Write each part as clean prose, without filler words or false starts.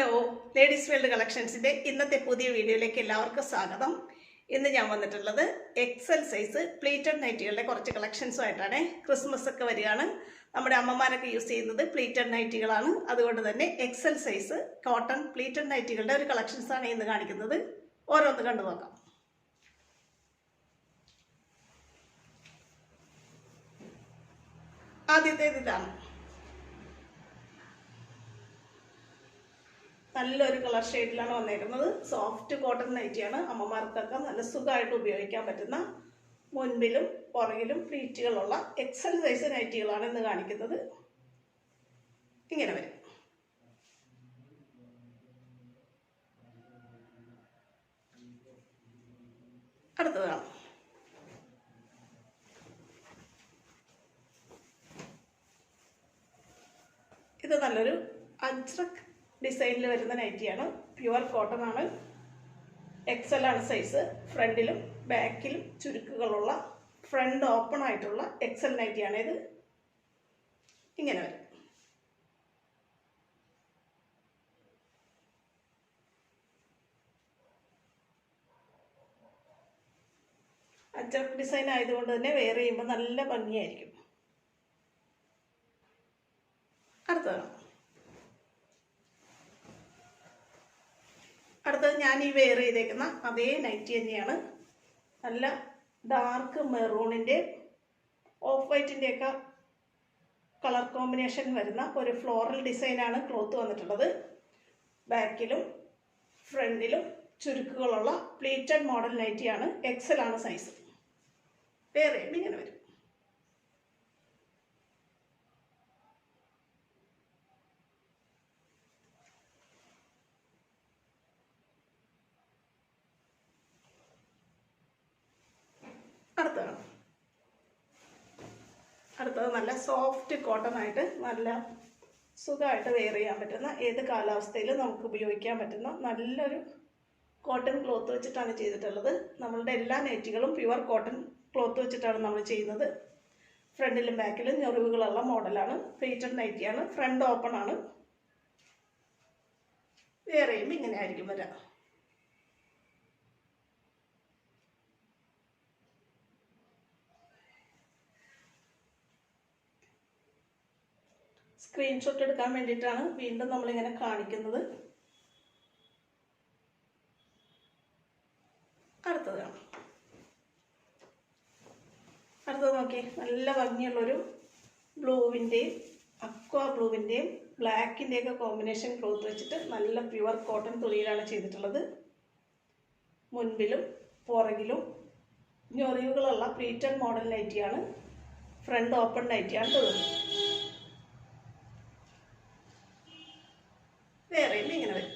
Hello, ladies world കളക്ഷൻസിൻ്റെ ഇന്നത്തെ പുതിയ വീഡിയോയിലേക്ക് എല്ലാവർക്കും സ്വാഗതം. ഇന്ന് ഞാൻ വന്നിട്ടുള്ളത് എക്സൽ സൈസ് പ്ലീറ്റഡ് നൈറ്റികളുടെ കുറച്ച് കളക്ഷൻസുമായിട്ടാണ്. ക്രിസ്മസ് ഒക്കെ വരികയാണ്. നമ്മുടെ അമ്മമാരൊക്കെ യൂസ് ചെയ്യുന്നത് പ്ലീറ്റഡ് നൈറ്റികളാണ്. അതുകൊണ്ട് തന്നെ എക്സൽ സൈസ് കോട്ടൺ പ്ലീറ്റഡ് നൈറ്റികളുടെ ഒരു കളക്ഷൻസാണ് ഇന്ന് കാണിക്കുന്നത്. ഓരോന്ന് കണ്ടു നോക്കാം. ആദ്യത്തേത് ഇതാണ്. നല്ലൊരു കളർ ഷെയ്ഡിലാണ് വന്നേക്കുന്നത്. Soft cotton നൈറ്റിയാണ്. അമ്മമാർക്കൊക്കെ നല്ല സുഖമായിട്ട് ഉപയോഗിക്കാൻ പറ്റുന്ന മുൻപിലും പുറകിലും പ്ലീറ്റുകളുള്ള എക്സൽ സൈസ് നൈറ്റികളാണ് ഇന്ന് കാണിക്കുന്നത്. ഇങ്ങനെ വരും. അടുത്തത് കാണാം. ഇത് നല്ലൊരു അജ്രക് ഡിസൈനിൽ വരുന്ന നൈറ്റിയാണ്. പ്യുവർ കോട്ടൺ ആണ്. എക്സൽ ആണ് സൈസ്. ഫ്രണ്ടിലും ബാക്കിലും ചുരുക്കുകളുള്ള ഫ്രണ്ട് ഓപ്പൺ ആയിട്ടുള്ള എക്സൽ നൈറ്റിയാണ് ഇത്. ഇങ്ങനെ വരും. അജ്രക് ഡിസൈൻ ആയതുകൊണ്ട് തന്നെ വെയർ ചെയ്യുമ്പോൾ നല്ല ഭംഗിയായിരിക്കും. അടുത്തതാണ്. അടുത്തത് ഞാൻ ഈ വെയർ ചെയ്തേക്കുന്ന അതേ നൈറ്റി തന്നെയാണ്. നല്ല ഡാർക്ക് മെറൂണിൻ്റെ ഓഫ് വൈറ്റിൻ്റെയൊക്കെ കളർ കോമ്പിനേഷൻ വരുന്ന ഒരു ഫ്ലോറൽ ഡിസൈനാണ് ക്ലോത്ത് വന്നിട്ടുള്ളത്. ബാക്കിലും ഫ്രണ്ടിലും ചുരുക്കുകളുള്ള പ്ലീറ്റഡ് മോഡൽ നൈറ്റിയാണ്. എക്സൽ ആണ് സൈസ്. വേറെ ഇങ്ങനെ വരും. അടുത്തത് നല്ല സോഫ്റ്റ് കോട്ടൺ ആയിട്ട് നല്ല സുഖമായിട്ട് വെയർ ചെയ്യാൻ പറ്റുന്ന, ഏത് കാലാവസ്ഥയിലും നമുക്ക് ഉപയോഗിക്കാൻ പറ്റുന്ന നല്ലൊരു കോട്ടൺ ക്ലോത്ത് വെച്ചിട്ടാണ് ചെയ്തിട്ടുള്ളത്. നമ്മളുടെ എല്ലാ നൈറ്റികളും പ്യുവർ കോട്ടൺ ക്ലോത്ത് വെച്ചിട്ടാണ് നമ്മൾ ചെയ്യുന്നത്. ഫ്രണ്ടിലും ബാക്കിലും ഞൊറിവുകളുള്ള മോഡലാണ്. പ്ലീറ്റഡ് നൈറ്റിയാണ്. ഫ്രണ്ട് ഓപ്പൺ ആണ്. വെയർ ചെയ്യുമ്പോൾ ഇങ്ങനെ ആയിരിക്കും വരാം. സ്ക്രീൻഷോട്ട് എടുക്കാൻ വേണ്ടിയിട്ടാണ് വീണ്ടും നമ്മളിങ്ങനെ കാണിക്കുന്നത്. അടുത്തത് കാണാം. അടുത്തത് നോക്കി. നല്ല ഭംഗിയുള്ളൊരു ബ്ലൂവിൻ്റെയും അക്വാ ബ്ലൂവിൻ്റെയും ബ്ലാക്കിൻ്റെയൊക്കെ കോമ്പിനേഷൻ ക്ലോത്ത് വെച്ചിട്ട് നല്ല പ്യുവർ കോട്ടൺ തുണിയിലാണ് ചെയ്തിട്ടുള്ളത്. മുൻപിലും പുറകിലും ഞൊറിവുകളുള്ള പ്ലീറ്റഡ് മോഡൽ നൈറ്റിയാണ്. ഫ്രണ്ട് ഓപ്പൺ നൈറ്റിയാണ് തോന്നുന്നത്. വേറെ ഇങ്ങനെ വരും.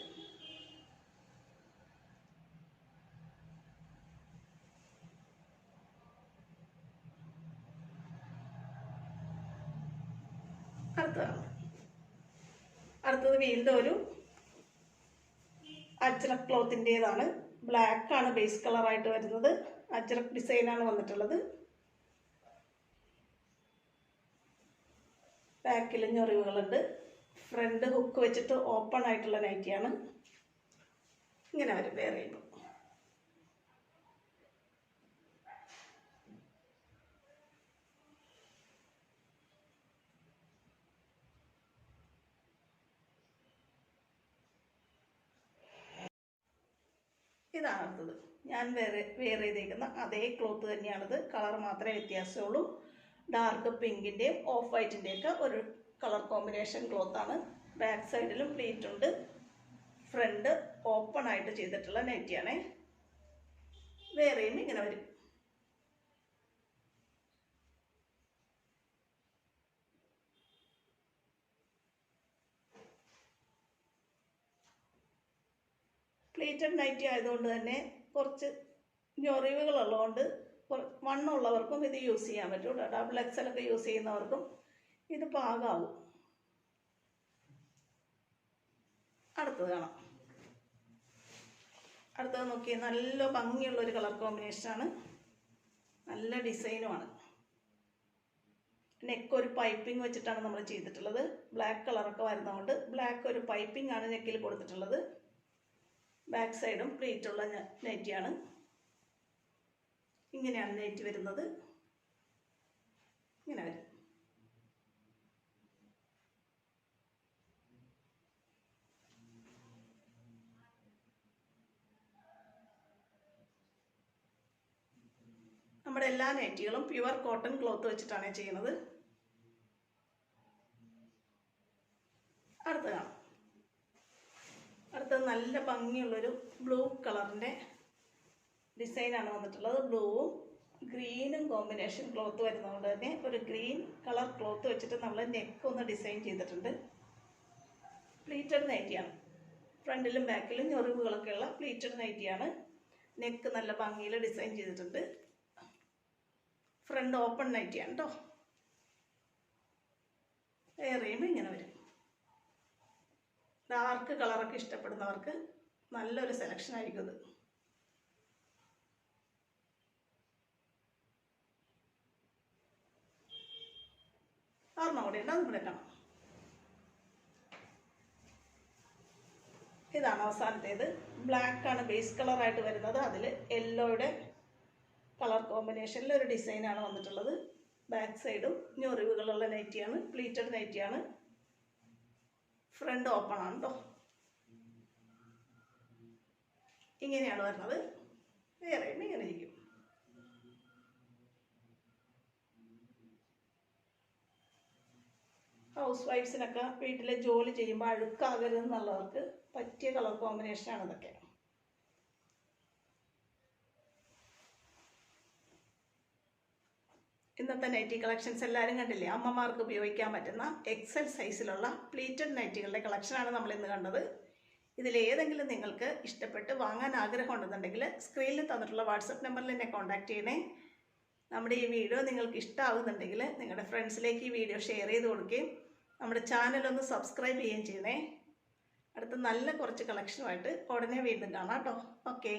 അടുത്തത് വീണ്ടും ഒരു അജ്രക് ക്ലോത്തിൻ്റെതാണ്. ബ്ലാക്ക് ആണ് ബേസ് കളറായിട്ട് വരുന്നത്. അജ്രക് ഡിസൈനാണ് വന്നിട്ടുള്ളത്. ബാക്കിൽ ഞൊറിവുകളുണ്ട്. ഫ്രണ്ട് ഹുക്ക് വെച്ചിട്ട് ഓപ്പൺ ആയിട്ടുള്ള നൈറ്റിയാണ്. ഇങ്ങനെ വരും വെയർ ചെയ്യുമ്പോൾ. ഇതാണ് അടുത്തത്. ഞാൻ വെയർ ചെയ്തേക്കുന്ന അതേ ക്ലോത്ത് തന്നെയാണിത്. കളർ മാത്രമേ വ്യത്യാസമുള്ളൂ. ഡാർക്ക് പിങ്കിൻ്റെയും ഓഫ് വൈറ്റിൻ്റെയൊക്കെ ഒരു കളർ കോമ്പിനേഷൻ ക്ലോത്താണ്. ബാക്ക് സൈഡിലും പ്ലീറ്റ് ഉണ്ട്. ഫ്രണ്ട് ഓപ്പൺ ആയിട്ട് ചെയ്തിട്ടുള്ള നൈറ്റിയാണേ. വെയർ ചെയ്യുമ്പോൾ ഇങ്ങനെ വരും. പ്ലീറ്റഡ് നൈറ്റി ആയതുകൊണ്ട് തന്നെ കുറച്ച് ഞൊറിവുകളുള്ളതുകൊണ്ട് വണ്ണമുള്ളവർക്കും ഇത് യൂസ് ചെയ്യാൻ പറ്റും. ഡബിൾ എക്സലൊക്കെ യൂസ് ചെയ്യുന്നവർക്കും ഇത് പാകമാവും. അടുത്തത് കാണാം. അടുത്തത് നോക്കി. നല്ല ഭംഗിയുള്ളൊരു കളർ കോമ്പിനേഷനാണ്. നല്ല ഡിസൈനുമാണ്. നെക്ക് ഒരു പൈപ്പിംഗ് വെച്ചിട്ടാണ് നമ്മൾ ചെയ്തിട്ടുള്ളത്. ബ്ലാക്ക് കളറൊക്കെ വരുന്നതുകൊണ്ട് ബ്ലാക്ക് ഒരു പൈപ്പിംഗ് ആണ് നെക്കിൽ കൊടുത്തിട്ടുള്ളത്. ബാക്ക് സൈഡും പ്ലീറ്റുള്ള നൈറ്റിയാണ്. ഇങ്ങനെയാണ് നൈറ്റി വരുന്നത്. ഇങ്ങനെ വരും. നമ്മുടെ എല്ലാ നൈറ്റികളും പ്യുവർ കോട്ടൺ ക്ലോത്ത് വെച്ചിട്ടാണ് ചെയ്യുന്നത്. അടുത്തത് നല്ല ഭംഗിയുള്ളൊരു ബ്ലൂ കളറിൻ്റെ ഡിസൈനാണ് വന്നിട്ടുള്ളത്. ബ്ലൂവും ഗ്രീനും കോമ്പിനേഷൻ ക്ലോത്ത് വരുന്നതുകൊണ്ട് തന്നെ ഒരു ഗ്രീൻ കളർ ക്ലോത്ത് വെച്ചിട്ട് നമ്മൾ നെക്ക് ഒന്ന് ഡിസൈൻ ചെയ്തിട്ടുണ്ട്. പ്ലീറ്റഡ് നൈറ്റിയാണ്. ഫ്രണ്ടിലും ബാക്കിലും ഞൊറിവുകളൊക്കെ ഉള്ള പ്ലീറ്റഡ് നൈറ്റിയാണ്. നെക്ക് നല്ല ഭംഗിയിൽ ഡിസൈൻ ചെയ്തിട്ടുണ്ട്. ഫ്രണ്ട് ഓപ്പൺ നൈറ്റിയാണ് കേട്ടോ. വെയർ ചെയ്യുമ്പോൾ ഇങ്ങനെ വരും. ഡാർക്ക് കളറൊക്കെ ഇഷ്ടപ്പെടുന്നവർക്ക് നല്ലൊരു സെലക്ഷൻ ആയിരിക്കും ഇത്. ഒരെണ്ണം കൂടെ ഉണ്ട്, അതും കൂടെ കാണാം. ഇതാണ് അവസാനത്തേത്. ബ്ലാക്കാണ് ബേസ് കളറായിട്ട് വരുന്നത്. അതിൽ യെല്ലോയുടെ കളർ കോമ്പിനേഷനിൽ ഒരു ഡിസൈനാണ് വന്നിട്ടുള്ളത്. ബാക്ക് സൈഡും ഞൊറിവുകളുള്ള നൈറ്റിയാണ്. പ്ലീറ്റഡ് നൈറ്റിയാണ്. ഫ്രണ്ട് ഓപ്പൺ ആണ് കേട്ടോ. ഇങ്ങനെയാണ് വരുന്നത്. വേറെ ഇങ്ങനെ ഇരിക്കും. ഹൗസ് വൈഫ്സിനൊക്കെ വീട്ടിലെ ജോലി ചെയ്യുമ്പോൾ അഴുക്കാകരുതെന്നുള്ളവർക്ക് പറ്റിയ കളർ കോമ്പിനേഷനാണ് ഇതൊക്കെ. ഇന്നത്തെ നൈറ്റി കളക്ഷൻസ് എല്ലാവരും കണ്ടില്ലേ? അമ്മമാർക്ക് ഉപയോഗിക്കാൻ പറ്റുന്ന എക്സൽ സൈസിലുള്ള പ്ലീറ്റഡ് നൈറ്റികളുടെ കളക്ഷനാണ് നമ്മൾ ഇന്ന് കണ്ടത്. ഇതിലേതെങ്കിലും നിങ്ങൾക്ക് ഇഷ്ടപ്പെട്ട് വാങ്ങാൻ ആഗ്രഹം ഉണ്ടെന്നുണ്ടെങ്കിൽ സ്ക്രീനിൽ തന്നിട്ടുള്ള വാട്സപ്പ് നമ്പറിൽ എന്നെ കോൺടാക്റ്റ് ചെയ്യണേ. നമ്മുടെ ഈ വീഡിയോ നിങ്ങൾക്ക് ഇഷ്ടമാകുന്നുണ്ടെങ്കിൽ നിങ്ങളുടെ ഫ്രണ്ട്സിലേക്ക് ഈ വീഡിയോ ഷെയർ ചെയ്ത് കൊടുക്കുകയും നമ്മുടെ ചാനലൊന്ന് സബ്സ്ക്രൈബ് ചെയ്യുകയും ചെയ്യണേ. അടുത്ത നല്ല കുറച്ച് കളക്ഷനുമായിട്ട് ഉടനെ വീണ്ടും കാണാം കേട്ടോ. ഓക്കെ.